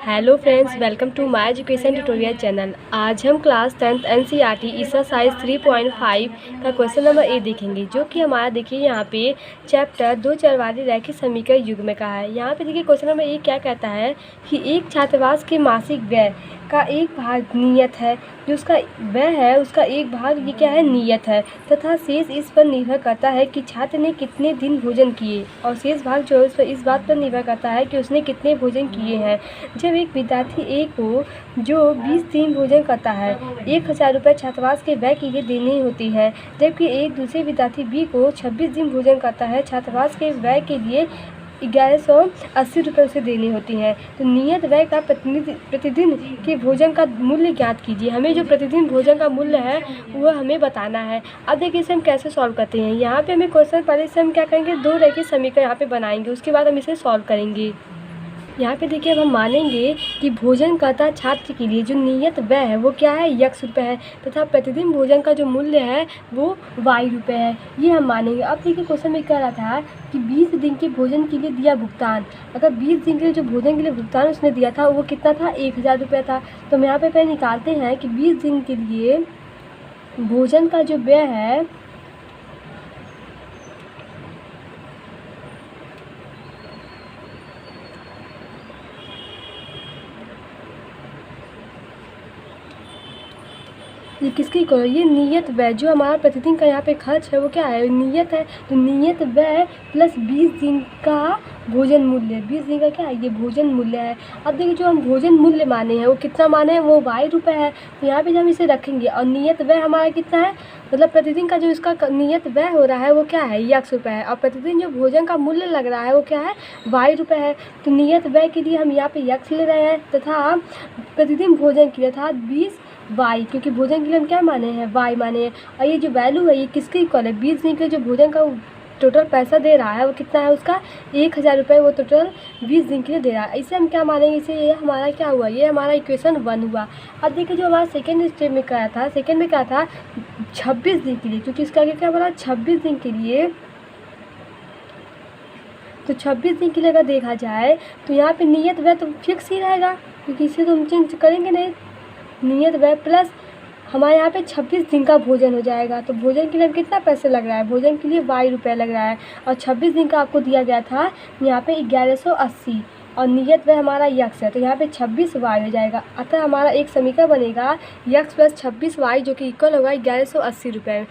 Hello friends, welcome to my education tutorial channel. आज हम class 10th NCERT exercise 3.5 का question number 8 देखेंगे, जो कि हमारा देखिए यहाँ पे चैप्टर 2 चरवाली रैखिक समीकरण युग्म का है। यहाँ पे देखिए क्वेश्चन नंबर 1 क्या कहता है कि एक छात्रावास के मासिक व्यय का एक भाग नियत है, जो उसका व्यय है उसका एक भाग ये क्या है नियत है, तथा शेष इस पर निर्भर करता है कि छात्र ने कितने दिन भोजन किए, और शेष भाग जो है उस पर इस बात पर निर्भर करता है कि उसने कितने भोजन किए हैं। जब एक विद्यार्थी ए को जो 20 दिन भोजन करता है 1000 रुपये छात्रावास के व्यय के लिए देनी होती है, जबकि एक दूसरे विद्यार्थी बी को 26 दिन भोजन करता है छात्रावास के व्यय के लिए 1180 रुपये उसे देनी होती हैं। तो नियत व्यय का प्रतिदिन के भोजन का मूल्य ज्ञात कीजिए। हमें जो प्रतिदिन भोजन का मूल्य है वह हमें बताना है। अब देखिए इसे हम कैसे सॉल्व करते हैं। यहाँ पे हमें क्वेश्चन पहले से हम क्या करेंगे, दो रैखिक समीकरण यहाँ पे बनाएंगे, उसके बाद हम इसे सॉल्व करेंगे। यहाँ पे देखिए अब हम मानेंगे कि भोजन करता छात्र के लिए जो नियत व्यय है वो क्या है, x रुपये है, तथा प्रतिदिन भोजन का जो मूल्य है वो y रुपये है। ये हम मानेंगे। अब देखिए क्वेश्चन में कह रहा था कि 20 दिन के भोजन के लिए दिया भुगतान। अगर 20 दिन के लिए जो भोजन के लिए भुगतान उसने दिया था वो कितना था, 1000 रुपये था। तो हम यहाँ पे पहले निकालते हैं कि 20 दिन के लिए भोजन का जो व्यय है ये किसकी इक्वल है, ये नियत व्यय जो हमारा प्रतिदिन का यहाँ पे खर्च है वो क्या है, नियत है। तो नियत व्यय प्लस 20 दिन का भोजन मूल्य, 20 दिन का क्या है, ये भोजन मूल्य है। अब देखिए जो हम भोजन मूल्य माने हैं वो कितना माने हैं, वो y रुपये है। तो यहाँ पे जब हम इसे रखेंगे और नियत व्यय हमारा कितना है, मतलब प्रतिदिन का जो इसका नियत व्यय हो रहा है वो क्या है, x रुपये है, और प्रतिदिन जो भोजन का मूल्य लग रहा है वो क्या है, y रुपये है। तो नियत व्यय के लिए हम यहाँ पे x ले रहे हैं, तथा प्रतिदिन भोजन के लिए था 20 y, क्योंकि भोजन के लिए हम क्या माने हैं, y माने हैं। और ये जो वैल्यू है ये किसके इक्वल है, 20 दिन के लिए जो भोजन का टोटल पैसा दे रहा है वो कितना है, उसका 1000 रुपये वो टोटल 20 दिन के लिए दे रहा है। इसे हम क्या मानेंगे, इसे ये हमारा क्या हुआ, ये हमारा इक्वेशन 1 हुआ। अब देखिए जो हमारा सेकेंड स्टेप में क्या था, सेकेंड में क्या था 26 दिन के लिए, क्योंकि इसका आगे क्या बोला 26 दिन के लिए। तो 26 दिन के लिए अगर देखा जाए तो यहाँ पे नियत व्यय तो फिक्स ही रहेगा, क्योंकि इसे तो हम चेंज करेंगे नहीं। नियत व्यय प्लस हमारे यहाँ पे 26 दिन का भोजन हो जाएगा। तो भोजन के लिए कितना पैसे लग रहा है, भोजन के लिए y रुपये लग रहा है, और 26 दिन का आपको दिया गया था यहाँ पे 1180, और नियत व्यय हमारा x है, तो यहाँ पे 26y हो जाएगा। अतः हमारा एक समीकरण बनेगा x प्लस 26y, जो कि इक्वल होगा 1180 रुपये।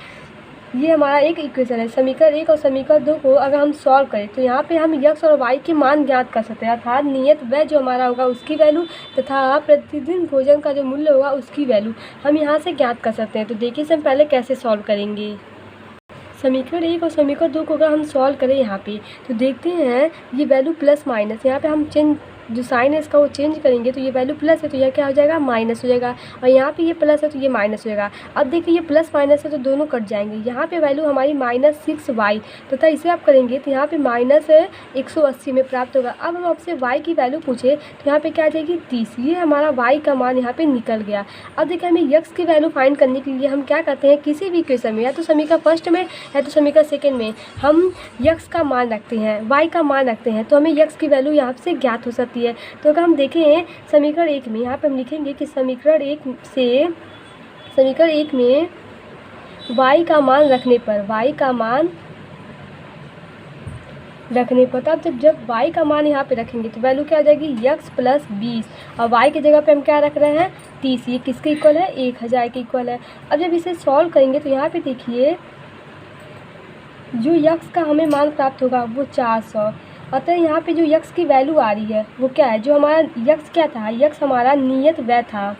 ये हमारा एक इक्वेशन है। समीकरण 1 और समीकरण 2 को अगर हम सॉल्व करें तो यहाँ पे हम x और y के मान ज्ञात कर सकते हैं, अर्थात नियत व्यय जो हमारा होगा उसकी वैल्यू तथा प्रतिदिन भोजन का जो मूल्य होगा उसकी वैल्यू हम यहाँ से ज्ञात कर सकते हैं। तो देखिए हम पहले कैसे सॉल्व करेंगे। समीकरण 1 और समीकरण 2 को अगर हम सॉल्व करें यहाँ पे तो देखते हैं ये वैल्यू प्लस माइनस, यहाँ पे हम चेंज जो साइन है इसका वो चेंज करेंगे, तो ये वैल्यू प्लस है तो यह क्या हो जाएगा, माइनस हो जाएगा, और यहाँ पे ये प्लस है तो ये माइनस हो जाएगा। अब देखिए ये प्लस माइनस है तो दोनों कट जाएंगे। यहाँ पे वैल्यू हमारी -6y, तथा इसे आप करेंगे तो यहाँ पे -180 में प्राप्त होगा। अब हम आपसे y की वैल्यू पूछे तो यहाँ पे क्या आ जाएगी 30। ये हमारा y का मान यहाँ पे निकल गया। अब देखिए हमें x की वैल्यू फाइंड करने के लिए हम क्या करते हैं, किसी भी इक्वेशन में या तो समीकरण फर्स्ट में या तो समीकरण सेकेंड में हम x का मान रखते हैं, y का मान रखते हैं, तो हमें x की वैल्यू यहाँ से ज्ञात हो सकती है। तो अगर हम देखें समीकरण 1 में, यहाँ पे हम लिखेंगे कि समीकरण 1 में y का मान रखने पर, तब जब y का मान यहाँ पे रखेंगे तो वैल्यू क्या आ जाएगी, x प्लस 20, और y की जगह पे हम क्या रख रहे हैं 30। ये किसके इक्वल है, 1000 के इक्वल है। अब जब इसे सॉल्व करेंगे तो यहाँ पे देखिए जो x का हमें मान प्राप्त होगा वो 400। अतः यहाँ पे जो x की वैल्यू आ रही है वो क्या है, जो हमारा x क्या था, x हमारा नियत व्यय था,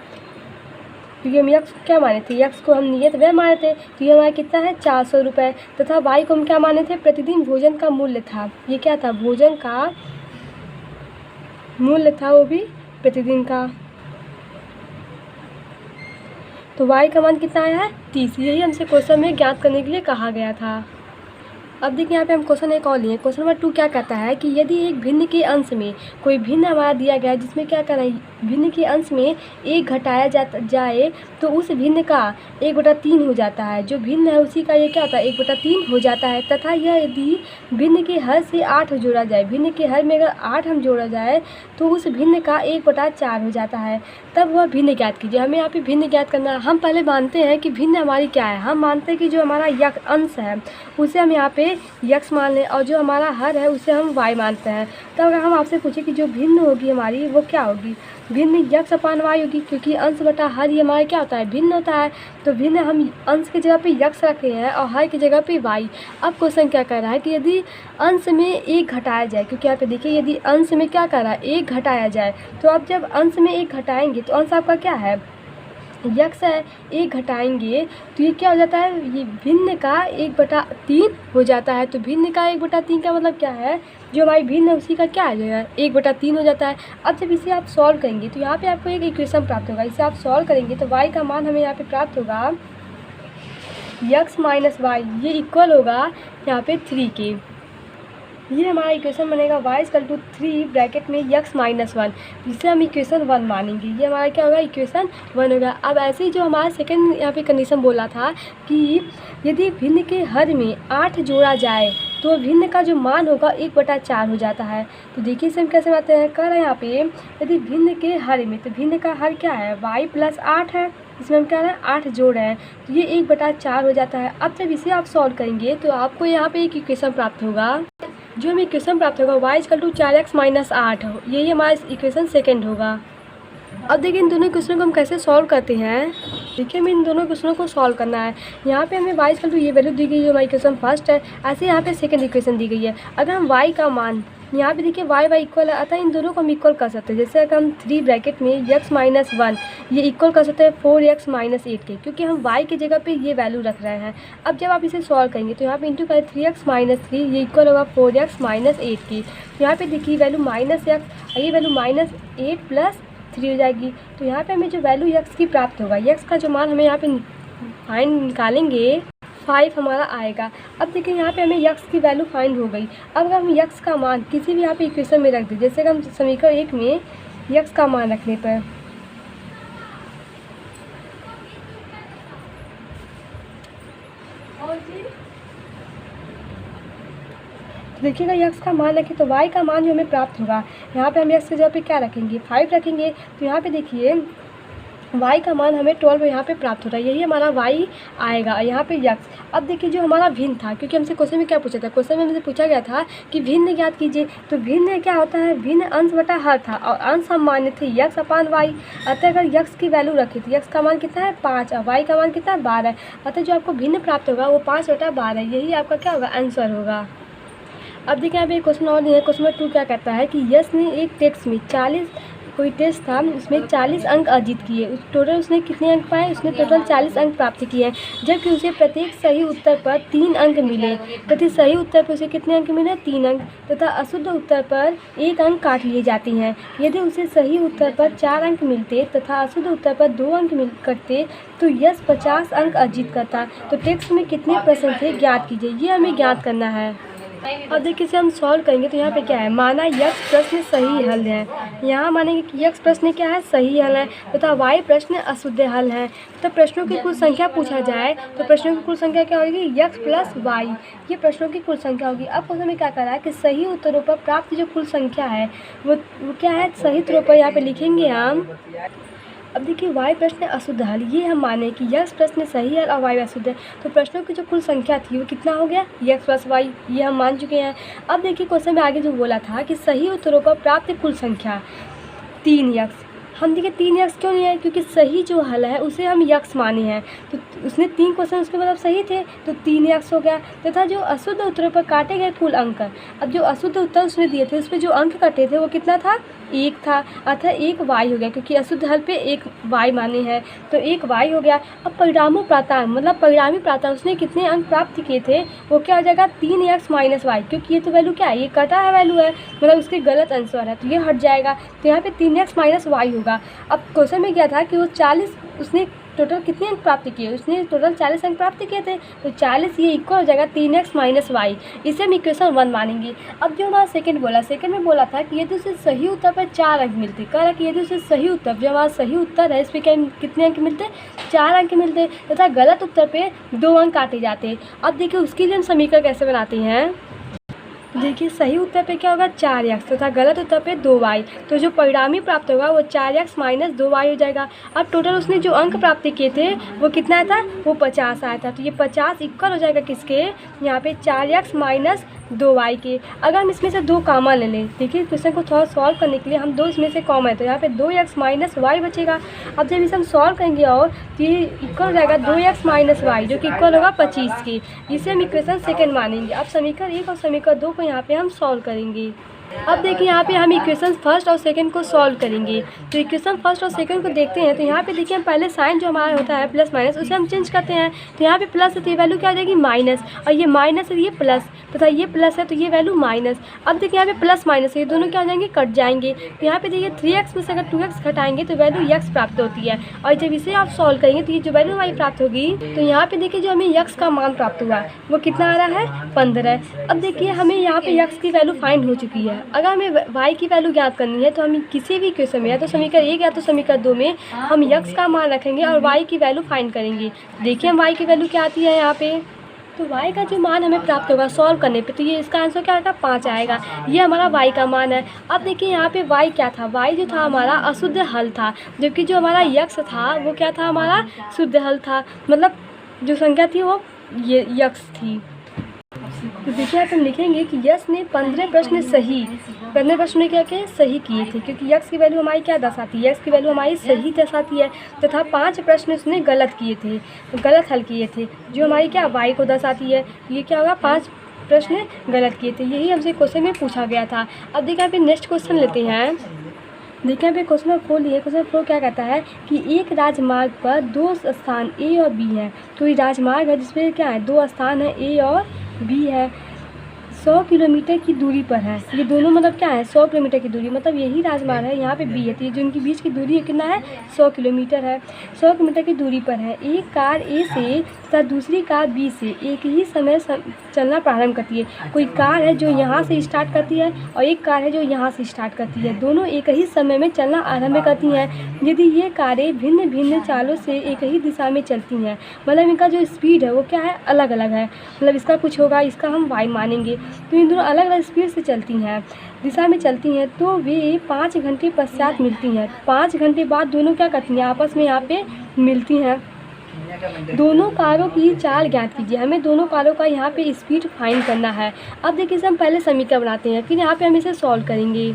क्योंकि हम x क्या माने थे, x को हम नियत व्यय माने थे, तो ये हमारा कितना है 400 रुपये, तथा y को हम क्या माने थे, प्रतिदिन भोजन का मूल्य था। ये क्या था, भोजन का मूल्य था, वो भी प्रतिदिन का। तो y का मान कितना आया है 30। यही हमसे क्वेश्चन में ज्ञात करने के लिए कहा गया था। अब देखिए यहाँ पे हम क्वेश्चन एक और लिए। क्वेश्चन नंबर 2 क्या कहता है कि यदि एक भिन्न के अंश में कोई भिन्न हमारा दिया गया है जिसमें क्या करना है, भिन्न के अंश में 1 घटाया जाए तो उस भिन्न का 1/3 हो जाता है। जो भिन्न है उसी का ये क्या होता है 1/3 हो जाता है। तथा यह यदि भिन्न के हर से 8 जोड़ा जाए, भिन्न के हर में अगर 8 हम जोड़ा जाए तो उस भिन्न का 1/4 हो जाता है। तब वह भिन्न ज्ञात कीजिए। हमें यहाँ पे भिन्न ज्ञात करना है। हम पहले मानते हैं कि भिन्न हमारी क्या है। हम मानते हैं कि जो हमारा अंश है उसे हम यहाँ पे यक्स मान लें और जो हमारा हर है उसे हम वाई मानते हैं। तो अगर हम आपसे पूछे कि जो भिन्न होगी हमारी वो क्या होगी, भिन्न यक्स अपान वाई होगी, क्योंकि अंश बटा हर ही हमारा क्या होता है भिन्न होता है। तो भिन्न हम अंश की जगह पे यक्स रखे हैं और हर की जगह पे वाई। अब क्वेश्चन क्या कर रहा है कि यदि अंश में 1 घटाया जाए, क्योंकि यहाँ पे देखिए यदि अंश में क्या कर रहा है 1 घटाया जाए, तो अब जब अंश में 1 घटाएंगे तो अंश आपका क्या है यक्स है, 1 घटाएंगे तो ये क्या हो जाता है, ये भिन्न का 1/3 हो जाता है। तो भिन्न का 1/3 का मतलब क्या है, जो हमारी भिन्न है उसी का क्या आ जाएगा 1/3 हो जाता है। अब जब इसे आप सॉल्व करेंगे तो यहाँ पे आपको एक इक्वेशन प्राप्त होगा। इसे आप सॉल्व करेंगे तो y का मान हमें यहाँ पे प्राप्त होगा x माइनस वाई, ये इक्वल होगा यहाँ पे 3 के। ये हमारा इक्वेशन बनेगा y इक्वल टू 3 ब्रैकेट में x माइनस 1, जिसे हम इक्वेशन 1 मानेंगे। ये हमारा क्या होगा इक्वेशन 1 होगा। अब ऐसे ही जो हमारा सेकंड यहाँ पे कंडीशन बोला था कि यदि भिन्न के हर में 8 जोड़ा जाए तो भिन्न का जो मान होगा 1/4 हो जाता है। तो देखिए इसे हम कैसे बात हैं, कर रहे हैं यहाँ पे यदि भिन्न के हर में, तो भिन्न का हर क्या है y प्लस 8 है, इसमें हम क्या है 8 जोड़ रहे हैं, तो ये 1/4 हो जाता है। अब जब इसे आप सॉल्व करेंगे तो आपको यहाँ पे एक इक्वेशन प्राप्त होगा। जो हमें इक्वेशन प्राप्त होगा y equal to 4x minus 8, यही हमारा इक्वेशन सेकंड होगा। अब देखिए इन दोनों क्वेश्चनों को हम कैसे सॉल्व करते हैं। देखिए हमें इन दोनों क्वेश्चनों को सॉल्व करना है। यहाँ पे हमें y इक्वल टू ये वैल्यू दी गई है, हमारी इक्वेशन फर्स्ट है। ऐसे यहाँ पे सेकंड इक्वेशन दी गई है। अगर हम y का मान यहाँ पे देखिए y इक्वल है, अतः इन दोनों को हम इक्वल कर सकते हैं। जैसे अगर हम 3 ब्रैकेट में x माइनस 1 ये इक्वल कर सकते हैं 4x माइनस 8 के, क्योंकि हम y की जगह पे ये वैल्यू रख रहे हैं। अब जब आप इसे सॉल्व करेंगे तो यहाँ पे इंटू करें 3x माइनस 3, ये इक्वल होगा 4x माइनस 8 की। तो यहाँ पे देखिए वैल्यू माइनस x, ये वैल्यू माइनस 8 प्लस 3 हो जाएगी। तो यहाँ पे हमें जो वैल्यू x की प्राप्त होगा, x का जो मान हमें यहाँ पे फाइंड निकालेंगे 5 हमारा आएगा। अब देखिए यहाँ पे हमें x की वैल्यू फाइंड हो गई। अब अगर हम x का मान किसी भी यहाँ पे इक्वेशन में रख दें, जैसे कि हम समीकरण 1 में x का मान रखने पर देखिएगा x का मान रखें तो y का मान जो हमें प्राप्त होगा, यहाँ पे हम x की जगह पे क्या रखेंगे 5 रखेंगे। तो यहाँ पे देखिए y का मान हमें 12 यहाँ पे प्राप्त हो रहा है, यही हमारा y आएगा यहाँ पे x। अब देखिए जो हमारा भिन्न था, क्योंकि हमसे क्वेश्चन में क्या पूछा था, क्वेश्चन में हमसे पूछा गया था कि भिन्न ज्ञात कीजिए। तो भिन्न क्या होता है, भिन्न अंश बटा हर था और अंश हम माने थे x अपान y। अतः अगर x की वैल्यू रखी थी, x का मान कितना है 5 और y का मान कितना है 12, अतः जो आपको भिन्न प्राप्त होगा वो 5/12, यही आपका क्या होगा आंसर होगा। अब देखिए यहाँ पे क्वेश्चन और नहीं है। क्वेश्चन नंबर 2 क्या कहता है कि यश ने एक टेस्ट में 40 कोई टेस्ट था, उसमें 40 अंक अर्जित किए। उस टोटल उसने कितने अंक पाए, उसने टोटल 40 अंक प्राप्त किए हैं, जबकि उसे प्रत्येक सही उत्तर पर 3 अंक मिले। प्रति सही उत्तर पर उसे कितने अंक मिले 3 अंक, तथा अशुद्ध उत्तर पर 1 अंक काट लिए जाते हैं। यदि उसे सही उत्तर पर 4 अंक मिलते तथा अशुद्ध उत्तर पर 2 अंक करते तो यश 50 अंक अर्जित करता। तो टेक्स्ट में कितने प्रश्न थे ज्ञात कीजिए, ये हमें ज्ञात करना है। अब देखिए इसे हम सॉल्व करेंगे तो यहाँ पे क्या है, माना यक्स प्रश्न सही हल है। यहाँ मानेंगे कि यक्स प्रश्न क्या है सही हल है तथा वाई प्रश्न अशुद्ध हल है। तो प्रश्नों की कुल संख्या पूछा जाए तो प्रश्नों की कुल संख्या क्या होगी यक्स प्लस वाई, ये प्रश्नों की कुल संख्या होगी। अब क्वेश्चन में क्या कर रहा है कि सही उत्तरों पर प्राप्त जो कुल संख्या है वो क्या है, सही उत्तरों पर यहाँ पे लिखेंगे हम। अब देखिए वाई प्रश्न अशुद्ध हल, ये हम माने कि यक्स प्रश्न सही हल और वाई अशुद्ध है। तो प्रश्नों की जो कुल संख्या थी वो कितना हो गया यक्स प्लस वाई, ये हम मान चुके हैं। अब देखिए क्वेश्चन में आगे जो बोला था कि सही उत्तरों पर प्राप्त कुल संख्या 3 यक्स। हम देखिए 3 यक्स क्यों नहीं है, क्योंकि सही जो हल है उसे हम यक्स माने हैं। तो उसने 3 क्वेश्चन उसके मतलब सही थे तो 3 यक्स हो गया। तथा जो अशुद्ध उत्तरों पर काटे गए कुल अंक, अब जो अशुद्ध उत्तर उसने दिए थे उस पर जो अंक कटे थे वो कितना था 1 था, अतः 1 वाई हो गया, क्योंकि अशुद्ध हल पे 1 वाई माने हैं तो 1 वाई हो गया। अब परिणामों प्राप्तांक मतलब परिणामी प्राप्तांक उसने कितने अंक प्राप्त किए थे वो क्या हो जाएगा 3 यक्स माइनस वाई, क्योंकि ये तो वैल्यू क्या है ये कटा है वैल्यू है, मतलब उसके गलत आंसर है तो ये हट जाएगा। तो यहाँ पे 3 यक्स माइनस वाई होगा। अब क्वेश्चन में क्या था कि वो 40 उसने टोटल कितने अंक प्राप्त किए, उसने टोटल 40 अंक प्राप्त किए थे, तो 40 ये इक्वल हो जाएगा 3x माइनस वाई। इसे हम इक्वेशन 1 मानेंगे। अब जो हमारा सेकंड बोला, सेकंड में बोला था कि यदि उसे सही उत्तर पर 4 अंक मिलते, कह रहा कि यदि उसे सही उत्तर, जो हमारा सही उत्तर है, इस पर कितने अंक मिलते, 4 अंक मिलते, तथा गलत उत्तर पे 2 अंक काटे जाते। अब देखिए उसके लिए हम समीकरण कैसे बनाते हैं। देखिए सही उत्तर पे क्या होगा 4x तथा गलत उत्तर पे 2y, तो जो परिणामी प्राप्त होगा वो 4x माइनस 2y हो जाएगा। अब टोटल उसने जो अंक प्राप्त किए थे वो कितना था, वो 50 आया था, तो ये 50 इक्वल हो जाएगा किसके, यहाँ पे 4x माइनस 2y के। अगर हम इसमें से 2 कॉमन ले लें, देखिए क्वेश्चन को थोड़ा सॉल्व करने के लिए हम 2 इसमें से कॉमन है, तो यहाँ पे 2x माइनस वाई बचेगा। अब जब इसे हम सॉल्व करेंगे और तो ये इक्वल हो जाएगा 2x माइनस वाई, जो कि इक्वल होगा 25 के। इसे हम इक्वेशन सेकंड मानेंगे। अब समीकरण 1 और समीकरण 2 को यहाँ पे हम सॉल्व करेंगे। अब देखिए यहाँ पे हम इक्वेशन फर्स्ट और सेकंड को सॉल्व करेंगे। तो इक्वेशन फर्स्ट और सेकंड को देखते हैं, तो यहाँ पे देखिए हम पहले साइन जो हमारा होता है प्लस माइनस, उसे हम चेंज करते हैं। तो यहाँ पे प्लस है तो ये वैल्यू क्या हो जाएगी माइनस, और ये माइनस है ये प्लस, तथा ये प्लस है तो ये वैल्यू माइनस। अब देखिए यहाँ पे प्लस माइनस ये दोनों क्या हो जाएंगे, कट जाएंगे। तो यहाँ पे देखिए 3x में से अगर 2x घटाएंगे तो वैल्यू x प्राप्त होती है, और जब इसे आप सॉल्व करेंगे तो ये जो वैल्यू हमारी प्राप्त होगी, तो यहाँ पे देखिए जो हमें x का मान प्राप्त हुआ वो कितना आ रहा है 15। अब देखिए हमें यहाँ पे x की वैल्यू फाइंड हो चुकी है। अगर हमें y की वैल्यू ज्ञात करनी है तो हम किसी भी क्वेश्चन में या तो समीकरण 1 या तो समीकरण 2 में हम x का मान रखेंगे और y की वैल्यू फाइंड करेंगे। देखिए हम y की वैल्यू क्या आती है यहाँ पे, तो y का जो मान हमें प्राप्त होगा सॉल्व करने पे, तो ये इसका आंसर क्या आएगा 5 आएगा। ये हमारा y का मान है। अब देखिए यहाँ पे y क्या था, y जो था हमारा अशुद्ध हल था, जबकि जो हमारा x था वो क्या था, हमारा शुद्ध हल था, मतलब जो संख्या थी वो ये x थी। तो देखिए यहाँ पे हम लिखेंगे कि यश ने 15 प्रश्न सही, 15 प्रश्न ने क्या किया सही किए थे, क्योंकि यक्स की वैल्यू हमारी क्या दर्शाती है, यक्स की वैल्यू हमारी सही दर्शाती है, तथा 5 प्रश्न उसने गलत किए थे, गलत हल किए थे, जो हमारी क्या वाई को दर्शाती है। ये क्या होगा 5 प्रश्न गलत किए थे, यही हमसे क्वेश्चन में पूछा गया था। अब देखिए यहाँ पे नेक्स्ट क्वेश्चन लेते हैं। देखिए यहाँ पे क्वेश्चन नंबर 4 लिए। क्वेश्चन नंबर 4 क्या कहता है कि एक राजमार्ग पर 2 स्थान ए और बी हैं। तो ये राजमार्ग है जिसमें क्या है 2 स्थान है ए और बी है, 100 किलोमीटर की दूरी पर है। ये दोनों मतलब क्या है 100 किलोमीटर की दूरी, मतलब यही राजमार्ग है, यहाँ पे बी है, तो ये जो इनके बीच की दूरी है कितना है 100 किलोमीटर है, 100 किलोमीटर की दूरी पर है। एक कार ए से तथा दूसरी कार बी से एक ही समय चलना प्रारंभ करती है। कोई कार है जो यहाँ से स्टार्ट करती है और एक कार है जो यहाँ से स्टार्ट करती है, दोनों एक ही समय में चलना आरंभ करती हैं। यदि ये कारें भिन्न भिन्न चालों से एक ही दिशा में चलती हैं, मतलब इनका जो स्पीड है वो क्या है अलग अलग है, मतलब इसका कुछ होगा, इसका हम वाई मानेंगे। तो इन दोनों अलग अलग स्पीड से चलती हैं, दिशा में चलती हैं, तो वे 5 घंटे पश्चात मिलती हैं। 5 घंटे बाद दोनों क्या करती हैं आपस में यहाँ पे मिलती हैं। दोनों कारों की चाल ज्ञात कीजिए। हमें दोनों कारों का यहाँ पे स्पीड फाइंड करना है। अब देखिए इसे हम पहले समीकरण बनाते हैं, फिर यहाँ पे हम इसे सॉल्व करेंगे।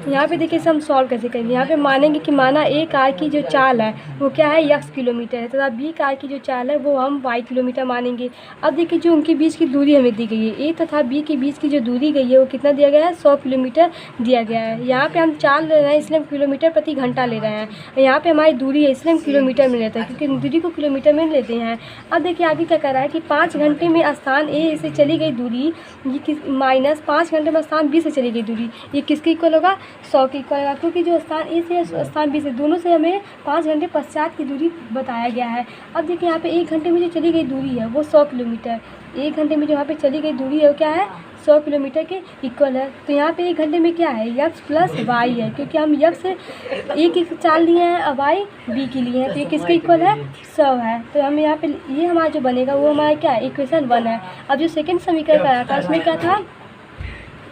यहाँ पे देखिए इसे हम सॉल्व कैसे करेंगे। यहाँ पे मानेंगे कि माना ए कार की जो चाल है वो क्या है x किलोमीटर है, तथा बी कार की जो चाल है वो हम y किलोमीटर मानेंगे। अब देखिए जो उनके बीच की दूरी हमें दी गई है, ए तथा बी के बीच की जो दूरी गई है वो कितना दिया गया है 100 किलोमीटर दिया गया है। यहाँ पे हम चाल ले रहे हैं इसलिए हम किलोमीटर प्रति घंटा ले रहे हैं, यहाँ पे हमारी दूरी है इसलिए हम किलोमीटर में लेते हैं, क्योंकि दूरी को किलोमीटर में लेते हैं। अब देखिए आगे क्या कर रहा है कि 5 घंटे में स्थान ए से चली गई दूरी ये माइनस 5 घंटे में स्थान बी से चली गई दूरी, ये किसके इक्वल होगा 100 की इक्वल होगा, क्योंकि जो स्थान ए से स्थान बी से दोनों से हमें 5 घंटे पश्चात की दूरी बताया गया है। अब देखिए यहाँ पे 1 घंटे में जो चली गई दूरी है वो 100 किलोमीटर, 1 घंटे में जो यहाँ पे चली गई दूरी है वो क्या है 100 किलोमीटर के इक्वल है। तो यहाँ पे 1 घंटे में क्या है x प्लस वाई है, क्योंकि हम x ए की चाल लिए हैं और वाई बी की लिए हैं, तो ये किसके इक्वल है 100 है। तो हम यहाँ पे ये हमारा जो बनेगा वो हमारा क्या है इक्वेशन 1 है। अब जो सेकंड समीकरण कराया था उसमें क्या था,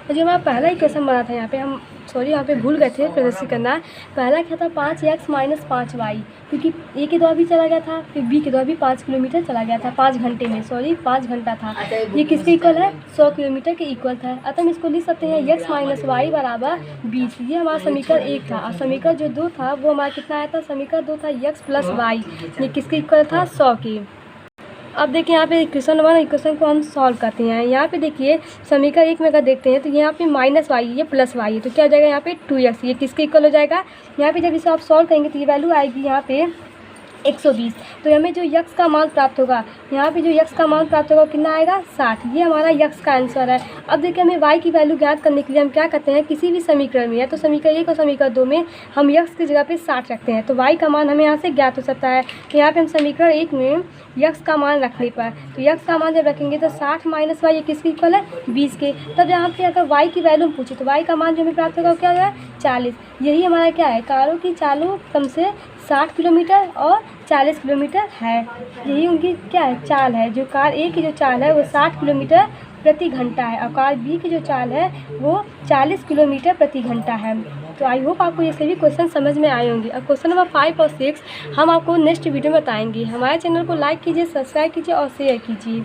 जो हमारा पहला इक्वेशन बना था यहाँ पे हम यहाँ पे भूल गए थे प्रदर्शित करना। पहला क्या था 5x माइनस 5y, क्योंकि ए के द्वारा भी चला गया था, फिर बी के द्वारा भी 5 किलोमीटर चला गया था 5 घंटे में, 5 घंटा था। ये किसके इक्वल है 100 किलोमीटर के इक्वल था। अतः हम इसको लिख सकते हैं x माइनस वाई बराबर 20। ये हमारा समीकरण 1 था, और समीकरण जो 2 था वो हमारा कितना आया था, समीकरण 2 था x प्लस वाई, ये किसके इक्वल था 100 के। अब देखिए यहाँ पे इक्वेशन 1 इक्वेशन को हम सॉल्व करते हैं। यहाँ पे देखिए समीकरण 1 में अगर देखते हैं तो यहाँ पे माइनस वाई ये प्लस वाई है, तो क्या हो जाएगा यहाँ पे 2x, ये किसके इक्वल हो जाएगा। यहाँ पे जब इसे आप सॉल्व करेंगे तो ये वैल्यू आएगी यहाँ पे 120। तो हमें जो यक्स का मान प्राप्त होगा, यहाँ पे जो यक्स का मान प्राप्त होगा कितना आएगा 60। ये हमारा यक्स का आंसर है। अब देखिए हमें वाई की वैल्यू ज्ञात करने के लिए हम क्या करते हैं, किसी भी समीकरण में या तो समीकरण 1 और समीकरण 2 में हम यक्स की जगह पे 60 रखते हैं, तो वाई का मान हमें यहाँ से ज्ञात हो सकता है। तो यहाँ पे हम समीकरण 1 में यक्स का मान रखने पर, तो यक्स का मान जब रखेंगे तो 60 माइनस वाई ये किसके इक्वल है 20 के। तब यहाँ पे अगर वाई की वैल्यू पूछे तो वाई का मान जो हमें प्राप्त होगा क्या है 40। यही हमारा क्या है, कारों की चालू कम से 60 किलोमीटर और 40 किलोमीटर है। यही उनकी क्या है चाल है। जो कार ए की जो चाल है वो 60 किलोमीटर प्रति घंटा है और कार बी की जो चाल है वो 40 किलोमीटर प्रति घंटा है। तो आई होप आपको ये सभी क्वेश्चन समझ में आए होंगे। अब क्वेश्चन नंबर 5 और 6 हम आपको नेक्स्ट वीडियो में बताएंगे। हमारे चैनल को लाइक कीजिए, सब्सक्राइब कीजिए और शेयर कीजिए।